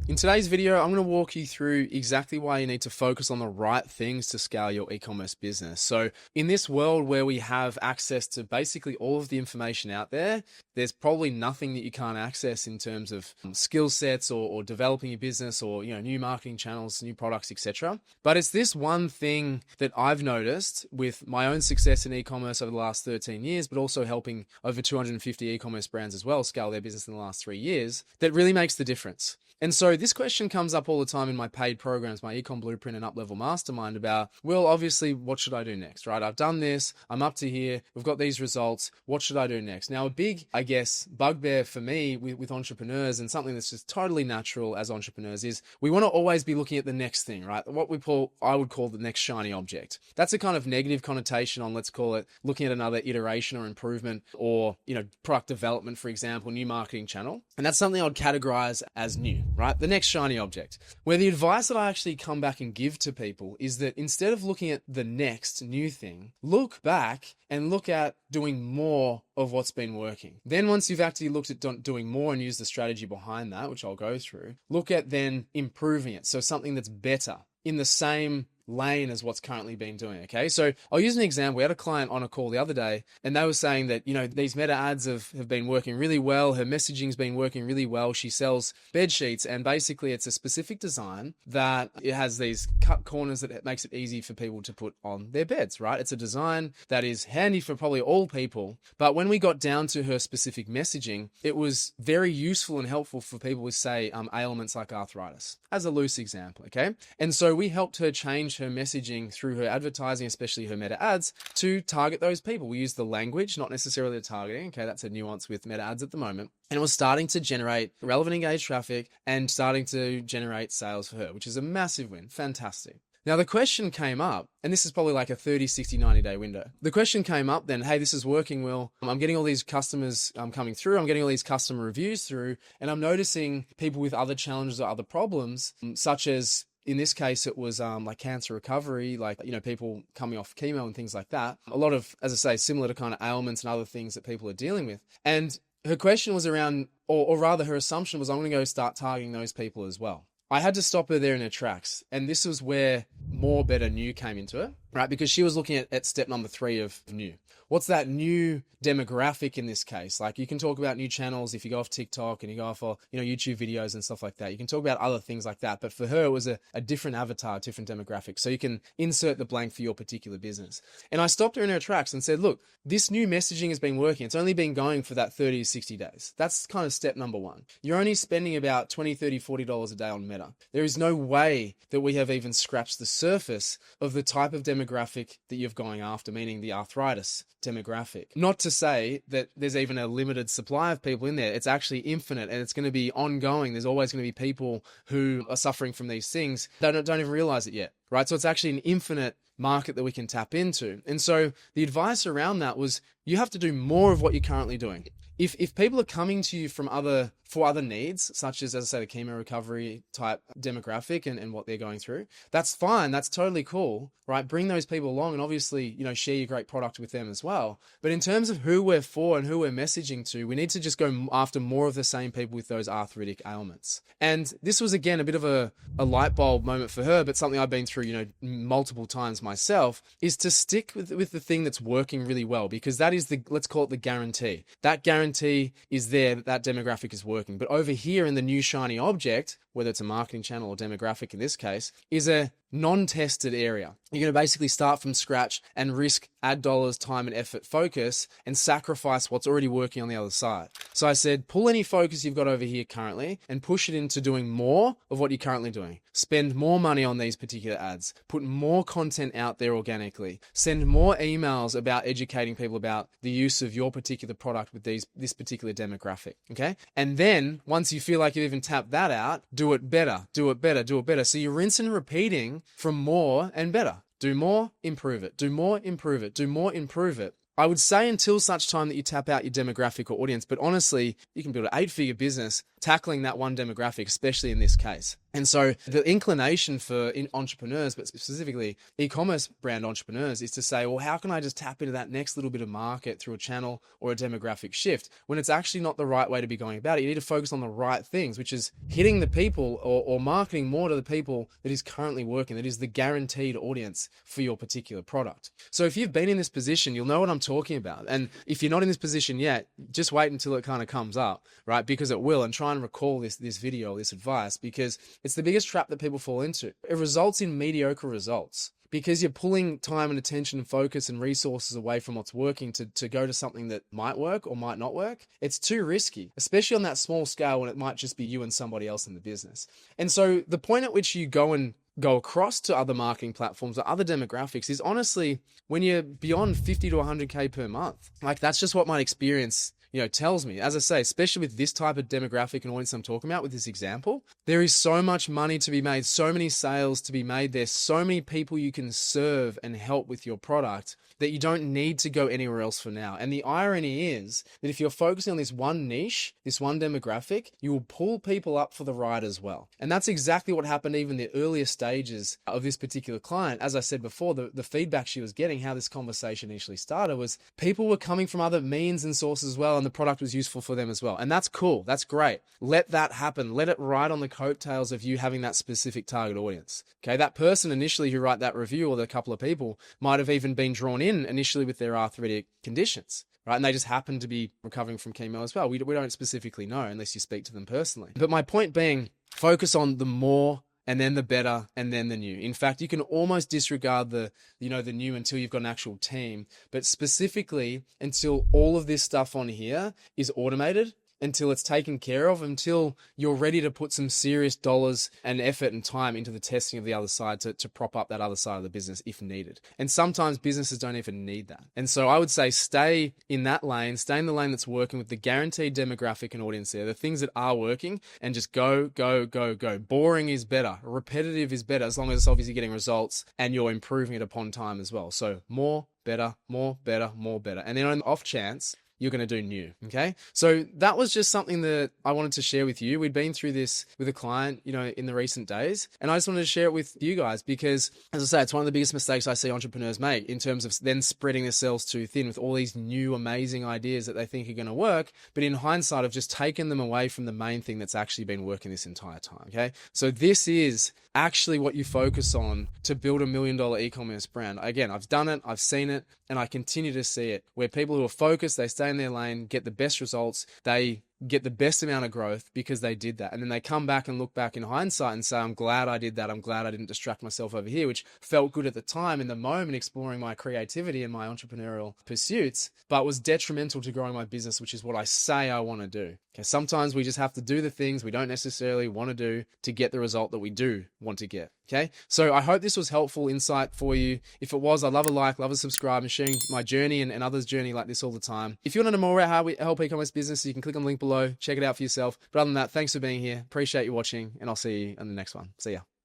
In today's video, I'm going to walk you through exactly why you need to focus on the right things to scale your e-commerce business. So in this world where we have access to basically all of the information out there, there's probably nothing that you can't access in terms of skill sets or developing your business or, new marketing channels, new products, etc. But it's this one thing that I've noticed with my own success in e-commerce over the last 13 years, but also helping over 250 e-commerce brands as well scale their business in the last 3 years, that really makes the difference. And so this question comes up all the time in my paid programs, my Ecom Blueprint and Up-Level Mastermind about, well, obviously, what should I do next, right? I've done this, I'm up to here, we've got these results, what should I do next? Now, a big, bugbear for me with entrepreneurs and something that's just totally natural as entrepreneurs is we want to always be looking at the next thing, right? I would call the next shiny object. That's a kind of negative connotation on, let's call it, looking at another iteration or improvement or, product development, for example, new marketing channel. And that's something I would categorize as new. Right? The next shiny object. Where the advice that I actually come back and give to people is that instead of looking at the next new thing, look back and look at doing more of what's been working. Then once you've actually looked at doing more and used the strategy behind that, which I'll go through, look at then improving it. So something that's better in the same lane as what's currently been doing. Okay. So I'll use an example. We had a client on a call the other day and they were saying that, these meta ads have been working really well. Her messaging's been working really well. She sells bed sheets and basically it's a specific design that it has these cut corners that it makes it easy for people to put on their beds, right? It's a design that is handy for probably all people. But when we got down to her specific messaging, it was very useful and helpful for people with, say, ailments like arthritis, as a loose example. Okay. And so we helped her change her messaging through her advertising, especially her meta ads, to target those people. We use the language, not necessarily the targeting. Okay, that's a nuance with meta ads at the moment. And it was starting to generate relevant engaged traffic and starting to generate sales for her, which is a massive win. Fantastic. Now, the question came up, and this is probably like a 30, 60, 90-day window. The question came up then, hey, this is working well. I'm getting all these customers coming through. I'm getting all these customer reviews through, and I'm noticing people with other challenges or other problems, such as in this case, it was like cancer recovery, people coming off chemo and things like that. A lot of, as I say, similar to kind of ailments and other things that people are dealing with. And her question was around, or rather her assumption was, I'm going to go start targeting those people as well. I had to stop her there in her tracks. And this was where more, better, new came into it, right? Because she was looking at step number 3 of new. What's that new demographic in this case? Like you can talk about new channels if you go off TikTok and you go off, YouTube videos and stuff like that. You can talk about other things like that. But for her, it was a different avatar, different demographic. So you can insert the blank for your particular business. And I stopped her in her tracks and said, look, this new messaging has been working. It's only been going for that 30 to 60 days. That's kind of step number 1. You're only spending about $20, $30, $40 a day on Meta. There is no way that we have even scratched the surface of the type of demographic that you're going after, meaning the arthritis demographic. Not to say that there's even a limited supply of people in there. It's actually infinite and it's going to be ongoing. There's always going to be people who are suffering from these things that don't even realize it yet, right? So it's actually an infinite market that we can tap into. And so the advice around that was you have to do more of what you're currently doing. If people are coming to you for other needs, such as I say, the chemo recovery type demographic and what they're going through, that's fine. That's totally cool, right? Bring those people along and obviously, share your great product with them as well. But in terms of who we're for and who we're messaging to, we need to just go after more of the same people with those arthritic ailments. And this was, again, a bit of a light bulb moment for her, but something I've been through, multiple times myself, is to stick with the thing that's working really well, because that is let's call it the guarantee. That guarantee is there that demographic is working. But over here in the new shiny object, whether it's a marketing channel or demographic in this case, is a non-tested area. You're going to basically start from scratch and risk ad dollars, time and effort, focus, and sacrifice what's already working on the other side. So I said, pull any focus you've got over here currently and push it into doing more of what you're currently doing. Spend more money on these particular ads. Put more content out there organically. Send more emails about educating people about the use of your particular product with this particular demographic. Okay. And then once you feel like you've even tapped that out, do it better, do it better, do it better. So you're rinsing and repeating from more and better. Do more, improve it. Do more, improve it. Do more, improve it. I would say until such time that you tap out your demographic or audience, but honestly, you can build an 8-figure business tackling that one demographic, especially in this case. And so the inclination for entrepreneurs, but specifically e-commerce brand entrepreneurs, is to say, well, how can I just tap into that next little bit of market through a channel or a demographic shift, when it's actually not the right way to be going about it? You need to focus on the right things, which is hitting the people or marketing more to the people that is currently working, that is the guaranteed audience for your particular product. So if you've been in this position, you'll know what I'm talking about. And if you're not in this position yet, just wait until it kind of comes up, right? Because it will, and try and recall this video, this advice, because it's the biggest trap that people fall into. It results in mediocre results because you're pulling time and attention and focus and resources away from what's working to go to something that might work or might not work. It's too risky, especially on that small scale when it might just be you and somebody else in the business. And so the point at which you go across to other marketing platforms or other demographics is honestly when you're beyond 50 to 100K per month. Like, that's just what my experience tells me. As I say, especially with this type of demographic and audience I'm talking about with this example, there is so much money to be made, so many sales to be made. There's so many people you can serve and help with your product that you don't need to go anywhere else for now. And the irony is that if you're focusing on this one niche, this one demographic, you will pull people up for the ride as well. And that's exactly what happened even in the earlier stages of this particular client. As I said before, the feedback she was getting, how this conversation initially started, was people were coming from other means and sources as well, and the product was useful for them as well. And that's cool. That's great. Let that happen. Let it ride on the coattails of you having that specific target audience. Okay. That person initially who write that review, or the couple of people, might have even been drawn in initially with their arthritic conditions, right? And they just happen to be recovering from chemo as well. We don't specifically know unless you speak to them personally. But my point being, focus on the more, and then the better, and then the new. In fact, you can almost disregard the new until you've got an actual team, but specifically until all of this stuff on here is automated, until it's taken care of, until you're ready to put some serious dollars and effort and time into the testing of the other side to prop up that other side of the business if needed. And sometimes businesses don't even need that. And so I would say stay in that lane, stay in the lane that's working with the guaranteed demographic and audience there, the things that are working, and just go, go, go, go. Boring is better. Repetitive is better, as long as it's obviously getting results and you're improving it upon time as well. So more, better, more, better, more, better. And then on the off chance, you're going to do new. Okay. So that was just something that I wanted to share with you. We'd been through this with a client, in the recent days, and I just wanted to share it with you guys because, as I say, it's one of the biggest mistakes I see entrepreneurs make in terms of then spreading themselves too thin with all these new amazing ideas that they think are going to work. But in hindsight, I've just taken them away from the main thing that's actually been working this entire time. Okay. So this is actually what you focus on to build $1 million e-commerce brand. Again, I've done it, I've seen it, and I continue to see it, where people who are focused, they stay in their lane, get the best results, they get the best amount of growth because they did that. And then they come back and look back in hindsight and say, I'm glad I did that. I'm glad I didn't distract myself over here, which felt good at the time in the moment, exploring my creativity and my entrepreneurial pursuits, but was detrimental to growing my business, which is what I say I want to do. Okay. Sometimes we just have to do the things we don't necessarily want to do to get the result that we do want to get. Okay. So I hope this was helpful insight for you. If it was, I'd love a like, love a subscribe, and sharing my journey and others' journey like this all the time. If you want to know more about how we help e-commerce businesses, you can click on the link below, check it out for yourself. But other than that, thanks for being here. Appreciate you watching, and I'll see you in the next one. See ya.